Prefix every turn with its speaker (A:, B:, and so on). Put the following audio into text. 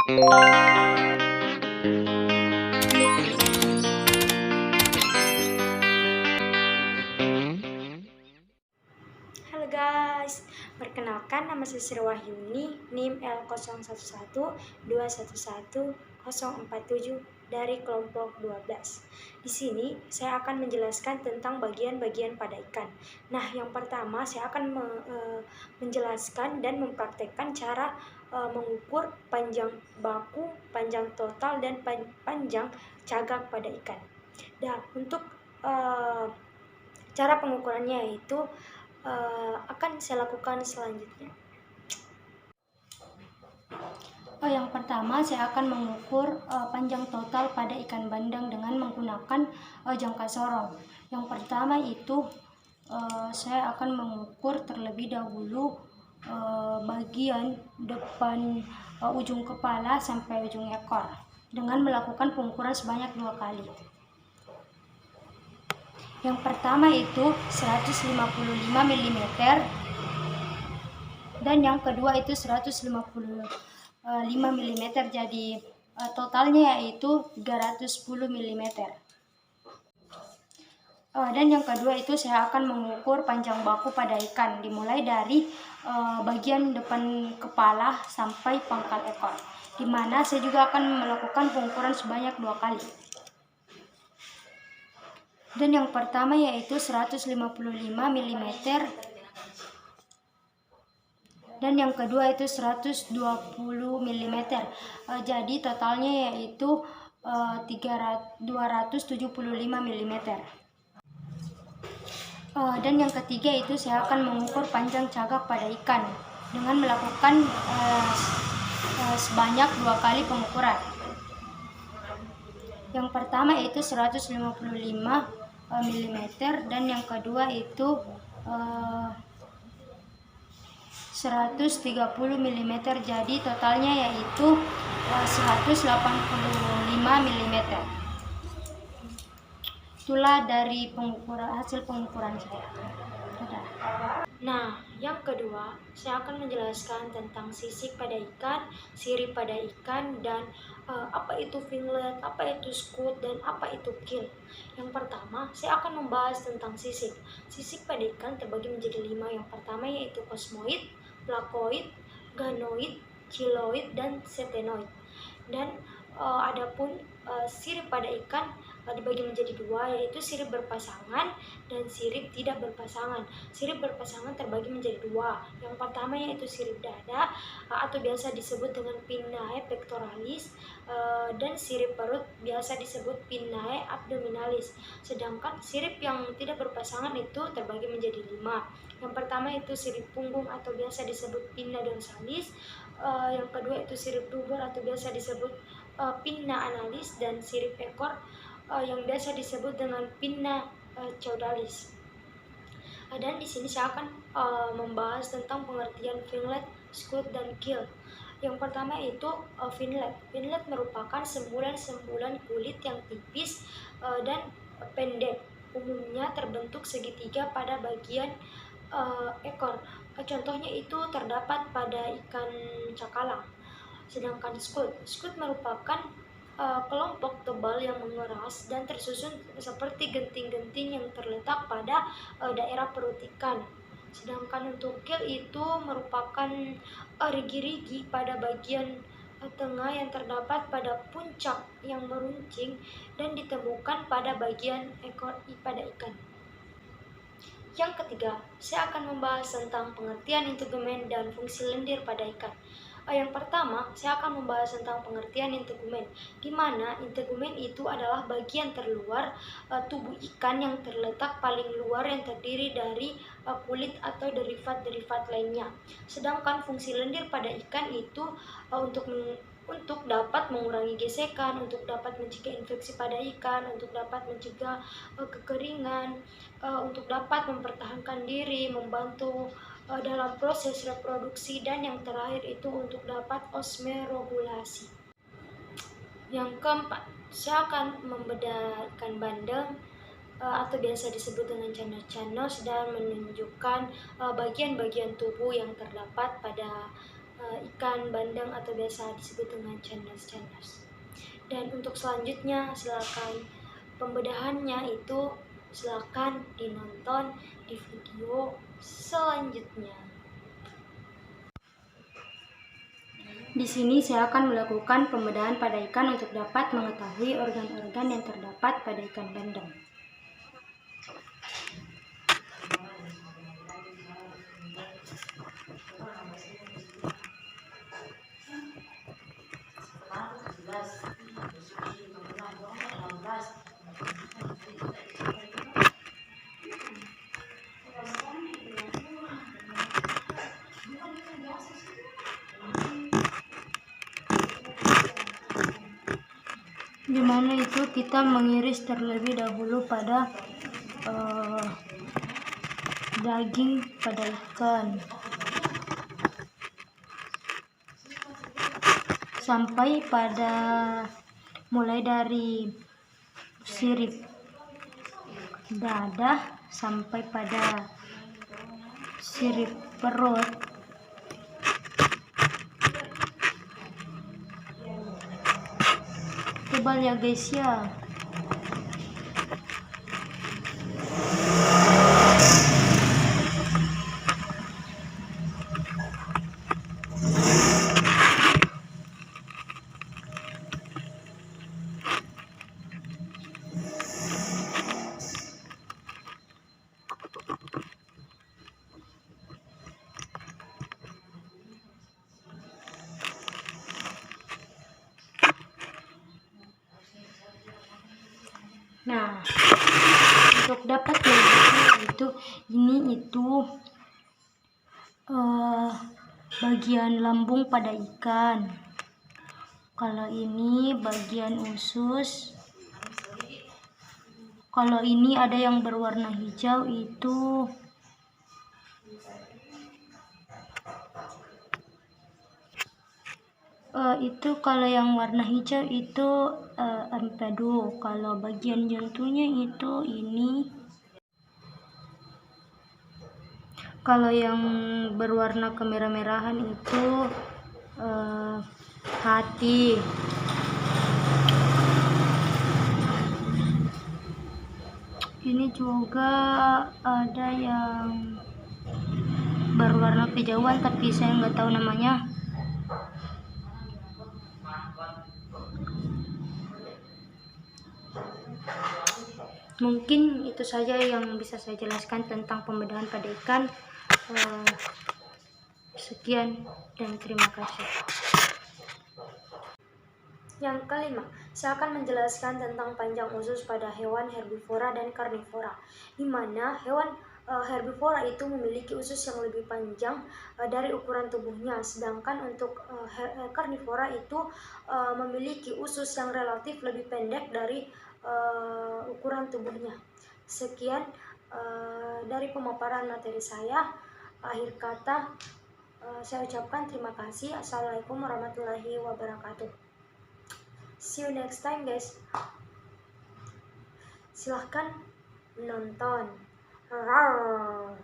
A: Halo guys, perkenalkan nama saya Sri Wahyuni, NIM L011211047047 dari kelompok 12. Di sini saya akan menjelaskan tentang bagian-bagian pada ikan. Nah, yang pertama saya akan menjelaskan dan mempraktekkan cara mengukur panjang baku, panjang total, dan panjang cagak pada ikan. Nah, untuk cara pengukurannya yaitu akan saya lakukan selanjutnya. Yang pertama saya akan mengukur panjang total pada ikan bandeng dengan menggunakan jangka sorong. Yang pertama itu saya akan mengukur terlebih dahulu bagian depan ujung kepala sampai ujung ekor dengan melakukan pengukuran sebanyak 2 kali. Yang pertama itu 155 mm dan yang kedua itu 155 mm, jadi totalnya yaitu 310 mm. Dan yang kedua itu saya akan mengukur panjang baku pada ikan dimulai dari bagian depan kepala sampai pangkal ekor, dimana saya juga akan melakukan pengukuran sebanyak 2 kali. Dan yang pertama yaitu 155 mm dan yang kedua itu 120 mm. Jadi totalnya yaitu 275 mm. Dan yang ketiga itu saya akan mengukur panjang cagak pada ikan dengan melakukan sebanyak 2 kali pengukuran. Yang pertama itu 155 mm dan yang kedua itu 130 mm, jadi totalnya yaitu 185 mm. Itulah dari hasil pengukuran saya. Nah, yang kedua, saya akan menjelaskan tentang sisik pada ikan, sirip pada ikan, dan apa itu finlet, apa itu squid, dan apa itu gill. Yang pertama, saya akan membahas tentang sisik. Sisik pada ikan terbagi menjadi 5. Yang pertama yaitu kosmoid, plakoid, ganoid, chiloid, dan setenoid. Dan adapun sirip pada ikan dibagi menjadi 2, yaitu sirip berpasangan dan sirip tidak berpasangan. Sirip berpasangan terbagi menjadi 2. Yang pertama yaitu sirip dada atau biasa disebut dengan pinnae pectoralis, dan sirip perut biasa disebut pinnae abdominalis. Sedangkan sirip yang tidak berpasangan itu terbagi menjadi 5. Yang pertama itu sirip punggung atau biasa disebut pinna dorsalis. Yang kedua itu sirip dubur atau biasa disebut pinna analis, dan sirip ekor yang biasa disebut dengan pinna caudalis. Dan di sini saya akan membahas tentang pengertian finlet, squid, dan gill. Yang pertama itu finlet. Finlet merupakan sembulan-sembulan kulit yang tipis dan pendek, umumnya terbentuk segitiga pada bagian ekor. Contohnya itu terdapat pada ikan cakalang. Sedangkan squid merupakan kelompok tebal yang mengeras dan tersusun seperti genting-genting yang terletak pada daerah perut ikan. Sedangkan untuk gill itu merupakan rigi-rigi pada bagian tengah yang terdapat pada puncak yang meruncing dan ditemukan pada bagian ekor pada ikan. Yang ketiga, saya akan membahas tentang pengertian integumen dan fungsi lendir pada ikan. Yang pertama, saya akan membahas tentang pengertian integumen, di mana integumen itu adalah bagian terluar tubuh ikan yang terletak paling luar yang terdiri dari kulit atau derivat-derivat lainnya. Sedangkan fungsi lendir pada ikan itu untuk dapat mengurangi gesekan, untuk dapat mencegah infeksi pada ikan, untuk dapat mencegah kekeringan, untuk dapat mempertahankan diri, membantu dalam proses reproduksi, dan yang terakhir itu untuk dapat osmoregulasi. Yang keempat, saya akan membedah ikan bandeng atau biasa disebut dengan canos-canos dan menunjukkan bagian-bagian tubuh yang terdapat pada ikan bandeng atau biasa disebut dengan candas-candas. Dan untuk selanjutnya silakan pembedahannya itu silakan dinonton di video selanjutnya. Di sini saya akan melakukan pembedahan pada ikan untuk dapat mengetahui organ-organ yang terdapat pada ikan bandeng. Dimana itu kita mengiris terlebih dahulu pada daging pada ikan sampai pada mulai dari sirip dada sampai pada sirip perut. Tebal ya guys ya. Nah, untuk dapat itu bagian lambung pada ikan. Kalau ini bagian usus. Kalau ini ada yang berwarna hijau itu kalau yang warna hijau itu empedu. Kalau bagian jantungnya itu ini. Kalau yang berwarna kemerah-merahan itu hati. Ini juga ada yang berwarna kejauhan tapi saya nggak tahu namanya. Mungkin itu saja yang bisa saya jelaskan tentang pembedahan pada ikan. Sekian dan terima kasih. Yang kelima, saya akan menjelaskan tentang panjang usus pada hewan herbivora dan karnivora, di mana hewan herbivora itu memiliki usus yang lebih panjang dari ukuran tubuhnya, sedangkan untuk karnivora itu memiliki usus yang relatif lebih pendek dari ukuran tubuhnya. Sekian dari pemaparan materi saya. Akhir kata, saya ucapkan terima kasih. Assalamualaikum warahmatullahi wabarakatuh. See you next time guys. Silahkan menonton. Rawr.